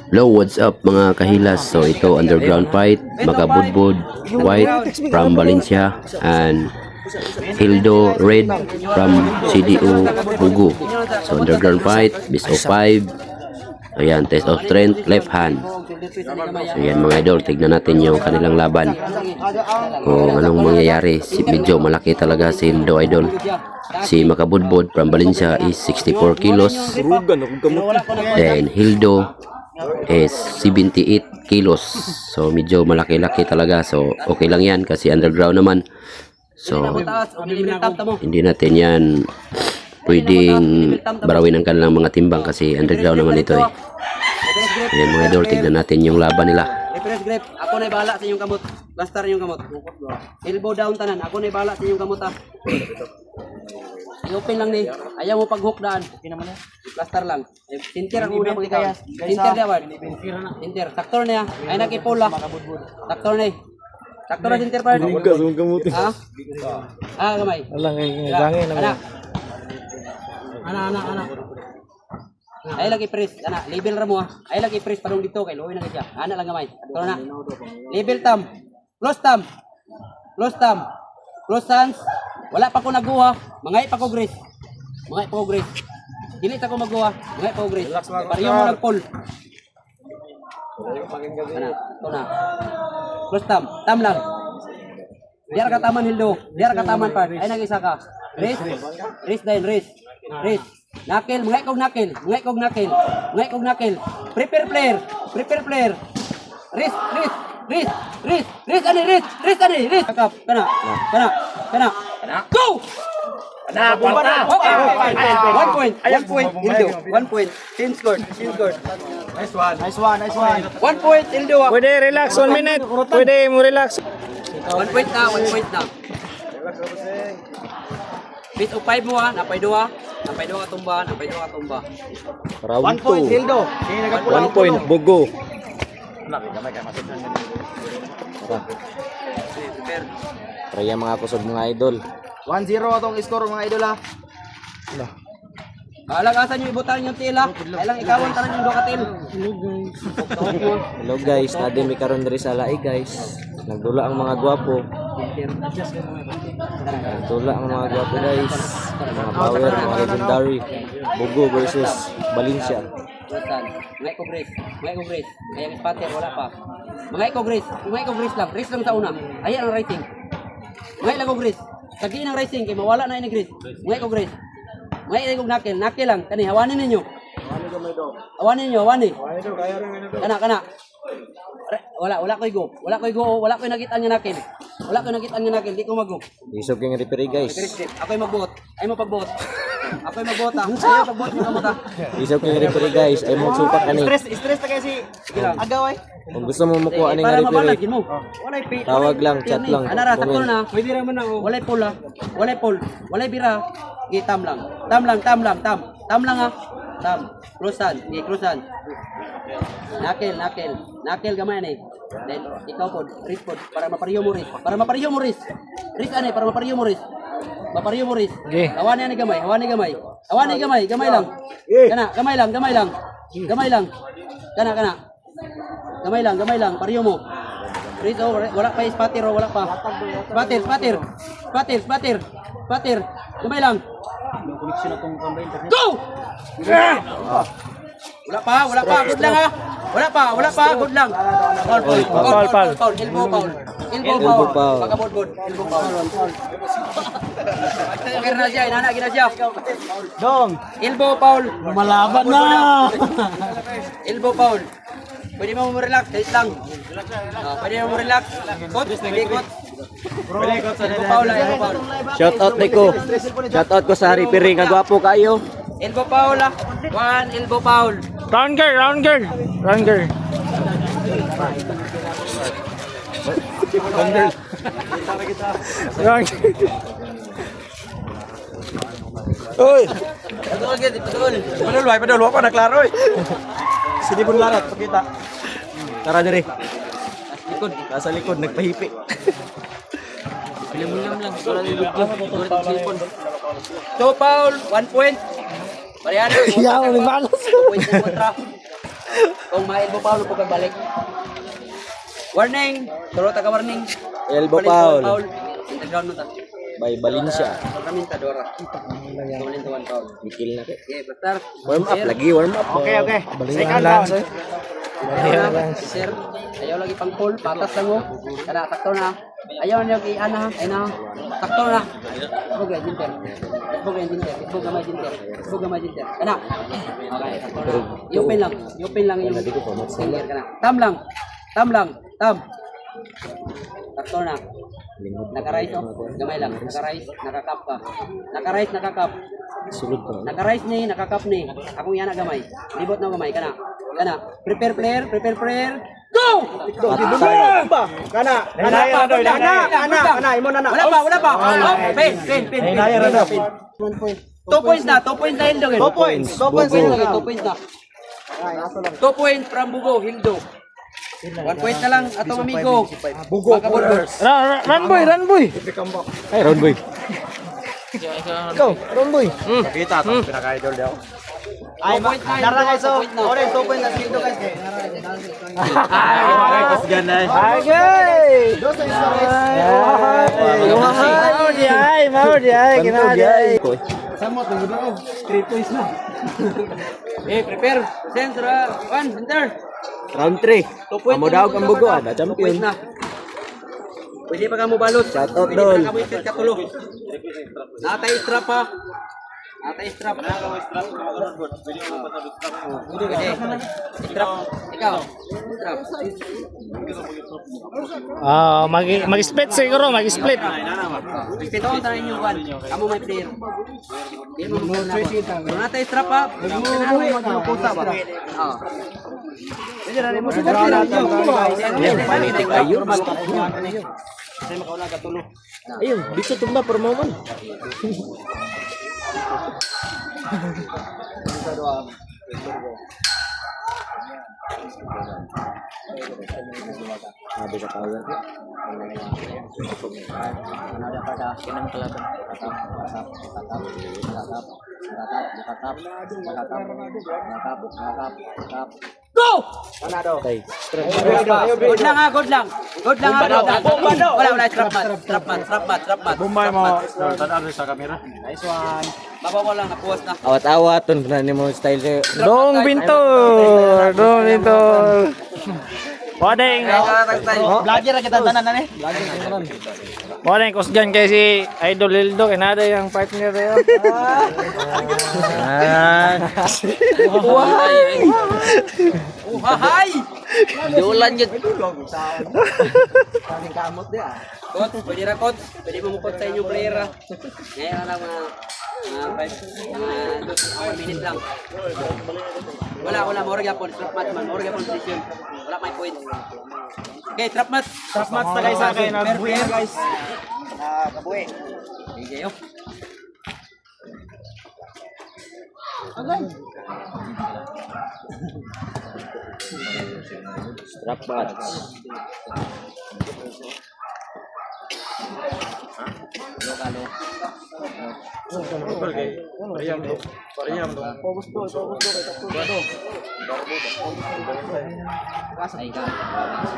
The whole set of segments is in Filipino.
Hello, what's up mga kahilas? So ito underground fight, Makabudbud White from Valencia and Hildo Red from CDO Bugu. So underground fight, best of 5. Ayan, test of strength, left hand. So yan mga idol, tignan natin yung kanilang laban. Kung anong mangyayari. Medyo malaki talaga si Hildo idol. Si Makabudbud from Valencia is 64 kilos. Then Hildo is 78 kilos. So medyo malaki-laki talaga. So okay lang yan kasi underground naman. So hindi natin yan pwedeng barawin ang kanilang mga timbang kasi underground naman ito eh. Ayan mga idol, tignan natin yung laban nila. Reference grip, ako na bahala sa inyong kamot. Blaster yung kamot. Elbow down tanan, ako na bahala sa inyong kamot ah. I-open lang ni. Ayaw mo pag-hook daan. Blaster lang. Sinter ang una magkaya. Sinter dawan. Sinter. Saktor niya. Ay nakipol ah. Saktor ni. Saktor na sinter pa. Ah, gamay. Alang kay gangin na. Ana. Ay lagi press, ana, level ra mo ah. Ay lagi press padung dito kay luoy na siya. Ana lang gamay. Saktor na. Level thumb. Close thumb. Close thumb. Close hands. Wala pa ko naguha. Mangay pa ko grease. Mangay pa ko grease. Dili ta ko maguha. Mangay pa ko grease. Pariyo mo nag-pull. Ana, ito na. Close thumb. Thumb lang. Diar ka taman Hildo. Diar ka taman part. Ay nag-isa ka. Wrist. Wrist din, wrist. Wrist. Knuckle, mangay kog knuckle. Mangay kog knuckle. Mangay kog knuckle. Prepare player. Prepare player. Wrist, wrist. Wrist, wrist, wrist ani, wrist, wrist ani, wrist. Kakap, kana. Go! Na, bumpa. Okay. 1 point. 1 point, Hildo. 1 point. Team scored. Nice one. 1 point, Hildo. Pwede relax 1 minute. Pwede mo relax. 1 point na, 1 point na. Bit of 5 mo ha, napay 2 ka tumba, Round 1 point, 2. Hildo. 1 point, Bugo. Kaya mga kusog mga idol. 1-0 atong score mga idol ha. Alagasan nyo ibutan yung tila. Kailang ikawan tanan yung 2 ka til. Hello guys, nadi mi karon diri sa Laig guys. Nagdula ang mga gwapo. Nagdula ang mga gwapo guys. Mga power, mga legendary. Bugo versus Valencia. Mangay ko Grace. Kaya spatter, wala pa. Mangay ko Grace lang. Grace lang sa una. Ayan ang racing. Mangay lang ko Grace. Kagi ng racing, kaya mawala na ini Grace. Mangay ko Grace. Mangay ko knuckle lang. Kani, hawanin ninyo. Hawani. Kana. Wala ko igo. Wala ko nakita niya knuckle. Di ko mag-go. Isog yung referee guys. Ako'y magbuot. Ay mo pagbuot. Ako'y magbuot ha. Ayaw pagbuot mo kamot ha. Isog yung referee guys. Ay mo supat ani. Stress ta kasi agaw ay. Kung gusto mo makuha ani Para nga mabalag referee, mo. Walay pi. tawag lang, chat lang. Anara, sakto Comment. na. Pwede raman na oh. Walay pula. Walay bira. Tam lang. Tam lang ha. Tam. Closean. Knuckle gamay ni. Then ikaw pod, wrist pod para mapariyo mo wrist. Wrist ani para mapariyo mo wrist. Okay. Hawani ani gamay. Gamay lang. Kana, gamay lang. Kana. Gamay lang, pariyo mo. Wrist wala pa spatter wala pa. Spatter. Gamay lang. Go! Wala pa, good lang ha. Wala pa, good lang. Foul. Elbow foul. Pagkabod. Elbow foul. Kaya siya, inana gina siya. Dong, Elbow foul. malaban na. Elbow foul. Pwede mo relax, guys lang. Pwede mo relax. Coach, ikot. Elbow foul. Shout out Nico. Shout out ko sa referee nga gwapo kayo. Elbow foul. 1 elbow foul. Round girl. Oy. Padul pa na klaro eh. Sini pun larat pakita. Tara diri. Nasa likod nagpahipi. Limulam lang. Two foul, 1 point. Mariano. Yaw, may balas. 2 points kontra. Kung ma-elbow foul, huwag kang balik. Warning! Turo taga warning. Elbow Balik, foul Underground mo ta. by Valencia. Kami ta, Dora. Tumalin tuwan foul. Mikil na kay. Okay, Pastor. Warm up lagi, warm up. Okay. Second round. Sir, ayaw lagi pang pull, patas lang mo. Kada, takto na. Ayaw niyo kay Ana, ay na. Takto na. Ibog ay jinter. Ibog gamay jinter. Kana. Okay, takto na. Iupin lang yung finger kana. Tam lang. Takto na. Naka-rise oh. Gamay lang. Naka-rise, nakakap ka. Nakakap. Sulod ko. Naka-rise ni, nakakap ni. Akong yana gamay. Libot na gamay kana. Prepare player. Go! Kana. Imo na. Wala pa. Oh, pin. Hinaya ra daw. 2 points na Hildo. 2 points. 2 points. 2 points na. 2 points from Bugo, Hildo. 1 point na lang atong amigo. Bugo. Run boy. Ay, run boy. Go, run boy. Kita to pinaka-idol daw. Ay, Dara guys, so. Ore, 2 points na sildo guys. Ay, kasgan na. Okay. Mau di ay, kinahanglan. Samot ng gusto ko. 3 points na. Prepare. Center. 1, center. Round 3. 2 points. Amo daw ang bugo, ada 2 points champion. na. Pwede pa ka mo balot. Shout out, Pwede Dol. pa ka mo ikit katulo. Natay strap ha. Strap. Pwede. Strap. Ikaw. Strap. Mag-split siguro, mag-split. Pito ang tayo yung one. Kamu may player. Hindi mo muna ako. Kung natay strap ha. Magpupusa ba? Oo. Pwede na rin mo sa Ayun, bisa tumba per momen. Ada ketahuan. Go! Tay. Good lang ha, good lang. Good lang ha. Wala, strap mat. Bumbay mo. Tanaw sa camera. Nice one. Babaw lang, napuwas na. Awat-awat ton ni mo style sa'yo. Dong Bintor. Wadeng. Vlogger kita tanan na ni. Wadeng kusgan kay si Idol Hildo kinada yung partner niya. Wahay! Jualan jud. Coach, pwede ra coach. Pwede mo mukot sa inyong player ha. Ngayon na lang mga 1 minute lang. Wala, maurag yapon. Strap mat man, maurag yapon position. Wala may point. Okay, strap mat. Top match ta guys sa kay nagbuhi guys. Kabuhi. Okay, oh. Strap match. Pariyam do.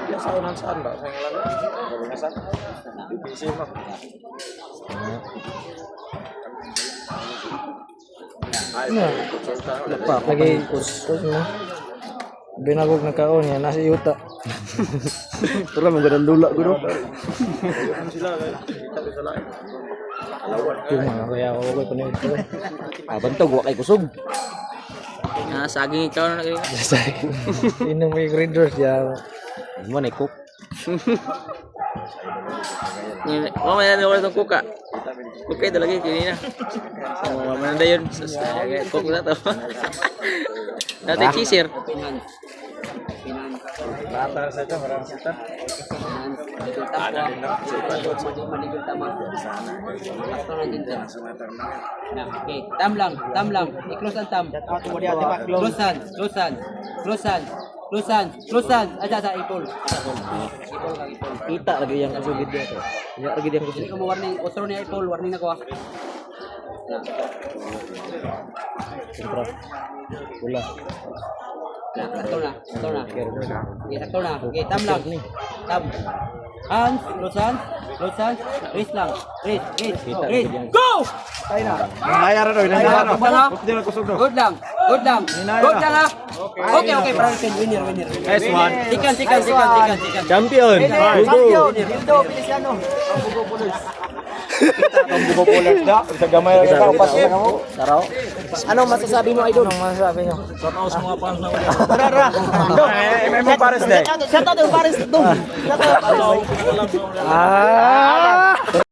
Ya saunan saan ba? Sa ngalan. Sa Busy mo. Lagi kus mo. Binagog na kaon yan nasa yuta. Tara mo gadang dula guro. Cuma kaya ako ko pa nito. Bantog wa kay kusog. Saging ikaw na kayo. Inong may readers ya. Mo na cook. Mamaya na wala itong kuka. Kuka ito lagi, kanina. Mamaya na yun. Kuka na ito. Dati cheeser. Latar sa ito, marang sita. Okay, tam lang. I-close ang tam. Close hand. Aja, ipol. Kita lagi yang kusugid dia to. Ya lagi yang Hindi kusug. ko mo warning. Ostro niya ipol. Warning na ko. Sentra. Bola. Sakto na. Okay, sakto na. Okay, tam lang. Tam. Hands, close hands, wrist lang. Wrist. Go! Nangyayara daw, nangyayara. Good lang. Good lang ha. Okay, priority. Winner. Nice one. Sikan. Champion! Bugo! Ang buko pulas da. Sa gamay lang ikaw, pasok na mo. Anong masasabi mo, Idol? Anong masasabi nyo? Tara. May pares na. Shout out yung Paris doon. Ah!